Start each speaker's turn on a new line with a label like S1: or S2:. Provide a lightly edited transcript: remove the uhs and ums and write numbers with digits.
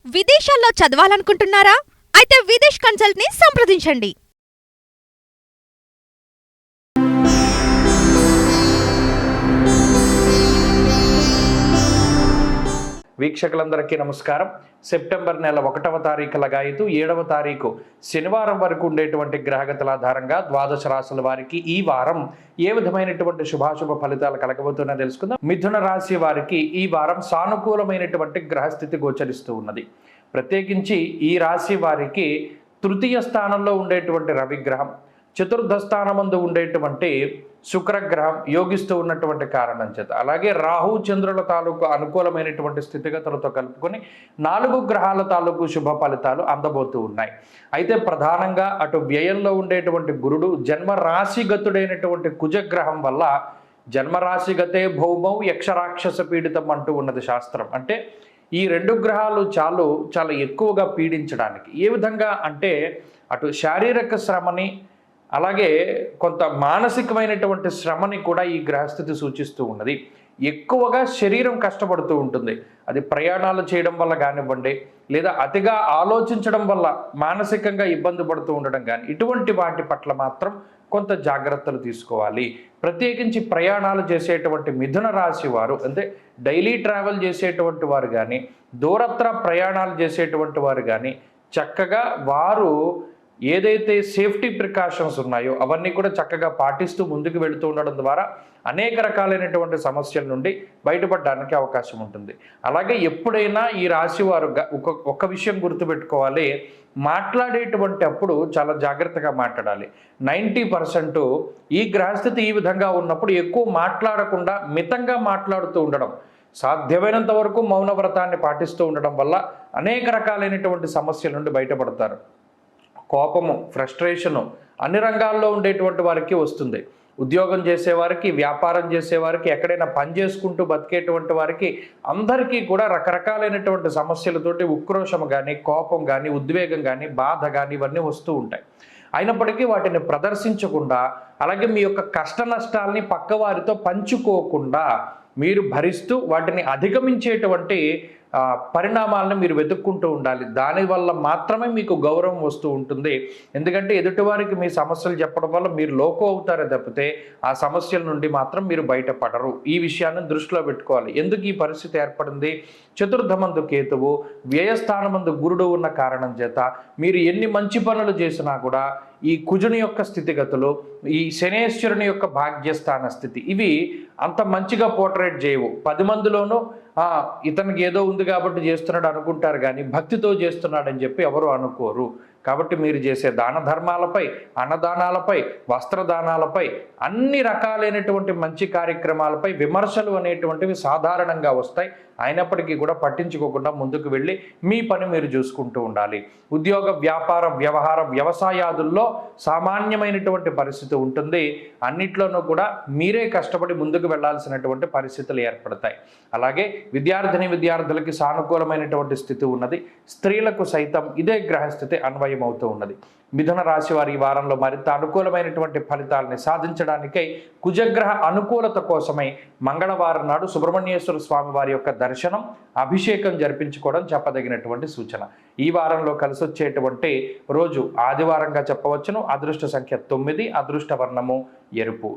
S1: విదేశాల్లో చదవాలనుకుంటున్నారా? అయితే విదేశ్ కన్సల్ట్ ని సంప్రదించండి.
S2: వీక్షకులందరికీ నమస్కారం. సెప్టెంబర్ నెల 1వ తారీఖు లగాయతు 7వ తారీఖు శనివారం వరకు ఉండేటువంటి గ్రహగతుల ఆధారంగా ద్వాదశ రాశుల వారికి ఈ వారం ఏ విధమైనటువంటి శుభాశుభ ఫలితాలు కలగబోతున్నా తెలుసుకుందాం. మిథున రాశి వారికి ఈ వారం సానుకూలమైనటువంటి గ్రహస్థితి గోచరిస్తూ ఉన్నది. ప్రత్యేకించి ఈ రాశి వారికి తృతీయ స్థానంలో ఉండేటువంటి రవిగ్రహం, చతుర్థ స్థానమందు ఉండేటువంటి శుక్రగ్రహం యోగిస్తూ ఉన్నటువంటి కారణం చేత, అలాగే రాహు చంద్రుల తాలూకు అనుకూలమైనటువంటి స్థితిగతులతో కలుపుకొని 4 గ్రహాల తాలూకు శుభ ఫలితాలు అందబోతూ ఉన్నాయి. అయితే ప్రధానంగా అటు వ్యయంలో ఉండేటువంటి గురుడు జన్మరాశిగతుడైనటువంటి కుజగ్రహం వల్ల జన్మరాశిగతే భౌమౌ యక్షరాక్షస పీడితం అంటూ ఉన్నది శాస్త్రం. అంటే ఈ 2 గ్రహాలు చాలా ఎక్కువగా పీడించడానికి. ఏ విధంగా అంటే అటు శారీరక శ్రమని అలాగే కొంత మానసికమైనటువంటి శ్రమని కూడా ఈ గ్రహస్థితి సూచిస్తూ ఉన్నది. ఎక్కువగా శరీరం కష్టపడుతూ ఉంటుంది. అది ప్రయాణాలు చేయడం వల్ల కానివ్వండి, లేదా అతిగా ఆలోచించడం వల్ల మానసికంగా ఇబ్బంది పడుతూ ఉండడం కానీ, ఇటువంటి వాటి పట్ల మాత్రం కొంత జాగ్రత్తలు తీసుకోవాలి. ప్రత్యేకించి ప్రయాణాలు చేసేటువంటి మిథున రాశి వారు, అంటే డైలీ ట్రావెల్ చేసేటువంటి వారు కానీ, దూరత్ర ప్రయాణాలు చేసేటువంటి వారు కానీ చక్కగా వారు ఏదైతే సేఫ్టీ ప్రికాషన్స్ ఉన్నాయో అవన్నీ కూడా చక్కగా పాటిస్తూ ముందుకు వెళుతూ ఉండడం ద్వారా అనేక రకాలైనటువంటి సమస్యల నుండి బయటపడడానికి అవకాశం ఉంటుంది. అలాగే ఎప్పుడైనా ఈ రాశి వారు ఒక విషయం గుర్తుపెట్టుకోవాలి, మాట్లాడేటువంటి అప్పుడు చాలా జాగ్రత్తగా మాట్లాడాలి. 90% ఈ గ్రహస్థితి ఈ విధంగా ఉన్నప్పుడు ఎక్కువ మాట్లాడకుండా మితంగా మాట్లాడుతూ ఉండడం, సాధ్యమైనంత వరకు మౌనవ్రతాన్ని పాటిస్తూ ఉండడం వల్ల అనేక రకాలైనటువంటి సమస్యల నుండి బయటపడతారు. కోపము, ఫ్రస్ట్రేషను అన్ని రంగాల్లో ఉండేటువంటి వారికి వస్తుంది. ఉద్యోగం చేసేవారికి, వ్యాపారం చేసేవారికి, ఎక్కడైనా పని చేసుకుంటూ బతికేటువంటి వారికి అందరికీ కూడా రకరకాలైనటువంటి సమస్యలతోటి ఉక్రోషం కానీ, కోపం కానీ, ఉద్వేగం కానీ, బాధ కానీ ఇవన్నీ వస్తూ ఉంటాయి. అయినప్పటికీ వాటిని ప్రదర్శించకుండా, అలాగే మీ యొక్క కష్ట నష్టాలని పక్కవారితో పంచుకోకుండా మీరు భరిస్తూ వాటిని అధిగమించేటువంటి పరిణామాలను మీరు వెతుక్కుంటూ ఉండాలి. దానివల్ల మాత్రమే మీకు గౌరవం వస్తూ ఉంటుంది. ఎందుకంటే ఎదుటివారికి మీ సమస్యలు చెప్పడం వల్ల మీరు లోకం అవుతారే తప్పితే ఆ సమస్యల నుండి మాత్రం మీరు బయటపడరు. ఈ విషయాన్ని దృష్టిలో పెట్టుకోవాలి. ఎందుకు ఈ పరిస్థితి ఏర్పడింది? చతుర్థమందు కేతువు, వ్యయస్థానమందు గురుడు ఉన్న కారణం చేత మీరు ఎన్ని మంచి పనులు చేసినా కూడా ఈ కుజుని యొక్క స్థితిగతులు, ఈ శనేశ్వరుని యొక్క భాగ్యస్థాన స్థితి ఇవి అంత మంచిగా పోర్ట్రేట్ చేయవు. 10 మందిలోనూ ఇతనికి ఏదో ఉంది కాబట్టి చేస్తున్నాడు అనుకుంటారు, కానీ భక్తితో చేస్తున్నాడని చెప్పి ఎవరు అనుకోరు. కాబట్టి మీరు చేసే దాన ధర్మాలపై, అన్నదానాలపై, వస్త్రదానాలపై, అన్ని రకాలైనటువంటి మంచి కార్యక్రమాలపై విమర్శలు అనేటువంటివి సాధారణంగా వస్తాయి. అయినప్పటికీ కూడా పట్టించుకోకుండా ముందుకు వెళ్ళి మీ పని మీరు చూసుకుంటూ ఉండాలి. ఉద్యోగ, వ్యాపార, వ్యవహార, వ్యవసాయాదుల్లో సామాన్యమైనటువంటి పరిస్థితి ఉంటుంది. అన్నిట్లోనూ కూడా మీరే కష్టపడి ముందుకు వెళ్లాల్సినటువంటి పరిస్థితులు ఏర్పడతాయి. అలాగే విద్యార్థులకి సానుకూలమైనటువంటి స్థితి ఉన్నది. స్త్రీలకు సైతం ఇదే గ్రహస్థితి అన్వయమవుతూ ఉన్నది. మిథున రాశి వారి ఈ వారంలో మరింత అనుకూలమైనటువంటి ఫలితాలని సాధించడానికై కుజగ్రహ అనుకూలత కోసమై మంగళవారం నాడు సుబ్రహ్మణ్యేశ్వర స్వామి వారి యొక్క దర్శనం, అభిషేకం జరిపించుకోవడం చెప్పదగినటువంటి సూచన. ఈ వారంలో కలిసి వచ్చేటువంటి రోజు ఆదివారంగా చెప్పవచ్చును. అదృష్ట సంఖ్య 9, అదృష్ట వర్ణము ఎరుపు.